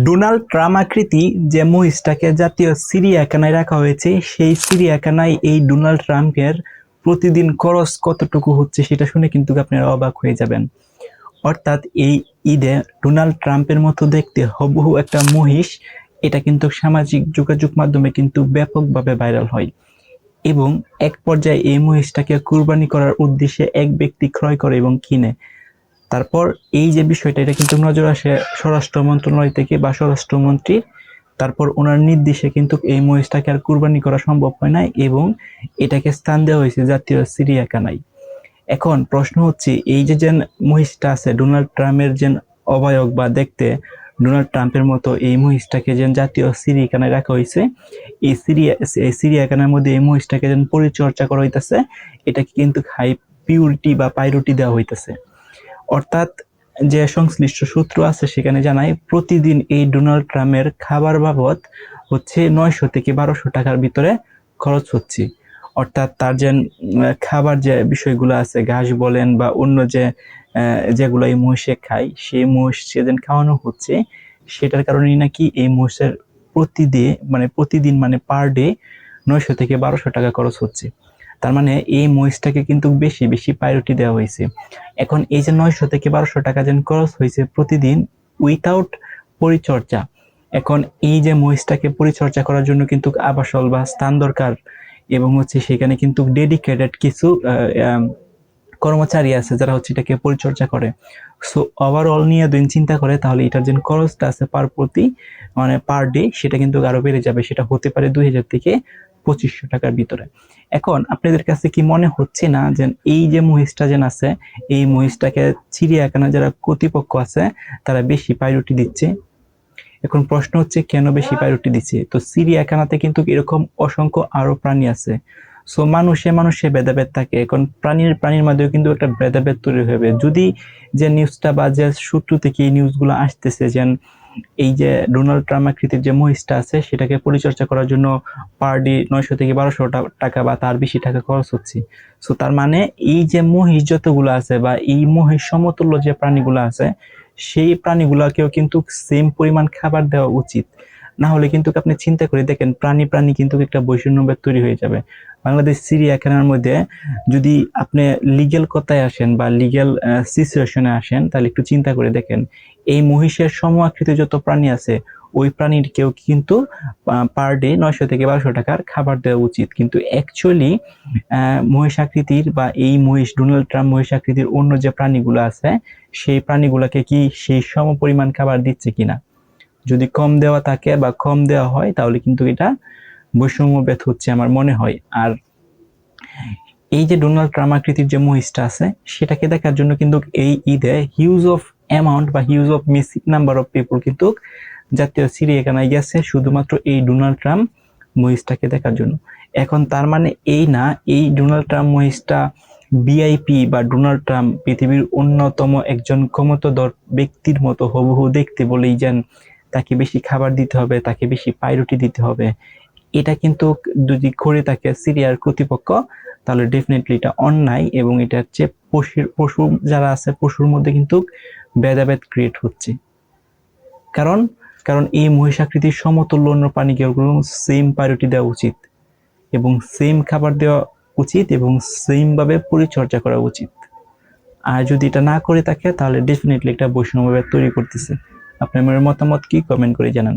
Donald Trump আকৃতি যে মহিষটাকে জাতীয় চিড়িয়াখানায় রাখা হয়েছে, সেই চিড়িয়াখানায় এই ডোনাল্ড ট্রাম্পের প্রতিদিন খরচ কতটুকু হচ্ছে সেটা শুনে কিন্তু আপনারা অবাক হয়ে যাবেন। অর্থাৎ এই ঈদে ডোনাল্ড ট্রাম্পের মতো দেখতে হুবহু একটা মহিষ, এটা কিন্তু সামাজিক যোগাযোগ মাধ্যমে কিন্তু ব্যাপকভাবে ভাইরাল হয় এবং এক পর্যায়ে এই মহিষটাকে কুরবানি করার উদ্দেশ্যে এক ব্যক্তি ক্রয় করে এবং কিনে। তারপর এই যে বিষয়টা, এটা কিন্তু নজর আসে স্বরাষ্ট্র মন্ত্রণালয় থেকে বা স্বরাষ্ট্রমন্ত্রী। তারপর ওনার নির্দেশে কিন্তু এই মহিষটাকে আর কুরবানি করা সম্ভব হয় না এবং এটাকে স্থান দেওয়া হয়েছে জাতীয় চিড়িয়াখানায়। এখন প্রশ্ন হচ্ছে, এই যে মহিষটা আছে ডোনাল্ড ট্রাম্পের যে অবয়ব বা দেখতে ডোনাল্ড ট্রাম্পের মতো, এই মহিষটাকে যে জাতীয় চিড়িয়াখানায় রাখা হয়েছে, এই চিড়িয়াখানার মধ্যে এই মহিষটাকে যে পরিচর্যা করা হইতেছে, এটাকে কিন্তু হাই পিউরিটি বা পাইরিটি দেওয়া হইতেছে। অর্থাৎ যে সংশ্লিষ্ট সূত্র আছে সেখানে জানায় প্রতিদিন এই ডোনাল্ড ট্রাম্পের খাবার বাবদ হচ্ছে 900 থেকে 1200 টাকার ভিতরে খরচ হচ্ছে। অর্থাৎ তার যে খাবার যে বিষয়গুলো আছে, ঘাস বলেন বা অন্য যেগুলো এই মহিষে খায়, সেই মহিষ সেদিন খাওয়ানো হচ্ছে, সেটার কারণেই নাকি এই মহিষের প্রতিদিন মানে পার ডে 900 থেকে 1200 টাকা খরচ হচ্ছে। তার মানে এই মহিষটাকে কিন্তু বেশি বেশি প্রায়োরিটি দেওয়া হয়েছে। এখন এই যে 900 থেকে 1200 টাকা যেন খরচ হয়েছে প্রতিদিন উইথাউট পরিচর্যা, এখন এই যে মহিষটাকে পরিচর্যা করার জন্য কিন্তু আবাসল বা স্থান দরকার এবং হচ্ছে সেখানে কিন্তু ডেডিকেটেড কিছু কর্মচারী আছে যারা হচ্ছে এটাকে পরিচর্যা করে। সো ওভারঅল নিয়ে যদি চিন্তা করে তাহলে এটার যে খরচটা আছে পার ডে, সেটা কিন্তু আরো বেড়ে যাবে। সেটা হতে পারে 2000 থেকে 2500 টাকার ভিতরে। এখন আপনাদের কাছে কি মনে হচ্ছে না যে এই যে মহিষটা আছে, এই মহিষটাকে চিড়িয়াখানা যারা কর্তৃপক্ষ আছে তারা বেশি প্রায়োরিটি দিচ্ছে? এখন প্রশ্ন হচ্ছে কেন বেশি প্রায়োরিটি দিচ্ছে? তো চিড়িয়াখানাতে কিন্তু এরকম অসংখ্য আরো প্রাণী আছে। সো মানুষে ভেদাভেদ থাকে। এখন প্রাণীর মধ্যেও কিন্তু একটা ভেদাভেদ তৈরি হবে। যদি যে নিউজটা বা যে সূত্র থেকে এই নিউজগুলো আসতেছে যে এই যে ডোনাল্ড ট্রাম্প আকৃতির যে মহিষটা আছে সেটাকে পরিচর্যা করার জন্য পার ডে 900 থেকে 1200 টাকা বা তার বেশি টাকা খরচ হচ্ছে। সো তার মানে এই যে মহিষ যতগুলো আছে বা এই মহিষ সমতুল্য যে প্রাণীগুলো আছে, সেই প্রাণীগুলোকেও কিন্তু সেম পরিমাণ খাবার দেওয়া উচিত। না হলে কিন্তু আপনি চিন্তা করে দেখেন প্রাণী কিন্তু একটা বৈষম্যবোধ তৈরি হয়ে যাবে। বাংলাদেশ চিড়িয়াখানার মধ্যে যদি আপনি লিগ্যাল কথায় আসেন বা লিগ্যাল সিচুয়েশনে আসেন, তাহলে একটু চিন্তা করে দেখেন এই মহিষের সম আকৃতির যত প্রাণী আছে ওই প্রাণীর কেউ কিন্তু পার ডে 900 থেকে 1200 টাকার খাবার দেওয়া উচিত। কিন্তু অ্যাকচুয়ালি মহিষ আকৃতির বা এই মহিষ ডোনাল্ড ট্রাম্প মহিষ আকৃতির অন্য যে প্রাণীগুলো আছে সেই প্রাণীগুলোকে কি সেই সম পরিমাণ খাবার দিচ্ছে কিনা? যদি কম দেওয়া থাকে বা কম দেওয়া হয় তাহলে কিন্তু এটা বৈষম্যবোধ হচ্ছে আমার মনে হয়। আর এই যে ডোনাল্ড ট্রাম্প আকৃতির যে মহিষটা আছে সেটাকে দেখার জন্য কিন্তু এই ঈদে হিউজ অফ অ্যামাউন্ট বা huge of massive number of people কিন্তু জাতীয় চিড়িয়াখানায় গেছে শুধুমাত্র এই ডোনাল্ড ট্রাম্প মহিষটাকে দেখার জন্য। এখন তার মানে এই না এই ডোনাল্ড ট্রাম্প মহিষটা ভিআইপি বা ডোনাল্ড ট্রাম্প পৃথিবীর অন্যতম একজন ক্ষমতাধর ব্যক্তির মতো হুবহু দেখতে বলেই যেন তাকে বেশি খাবার দিতে হবে, তাকে বেশি প্রায়োরিটি দিতে হবে। এটা কিন্তু যদি করে থাকে সিরিয়ার কর্তৃপক্ষ তাহলে ডেফিনেটলি এটা অন্যায় এবং এটা হচ্ছে পশু যারা আছে পশুর মধ্যে কিন্তু ভেদাভেদ ক্রিয়েট হচ্ছে। কারণ কারণ এই মহিষাকৃতির সমতুল্য অন্য প্রাণীকে সেম প্রায়োরিটি দেওয়া উচিত এবং সেম খাবার দেওয়া উচিত এবং সেম ভাবে পরিচর্যা করা উচিত। আর যদি এটা না করে থাকে তাহলে ডেফিনেটলি একটা বৈষম্যবোধ তৈরি করতেছে। আপনার মতামত কি? কমেন্ট করে জানান।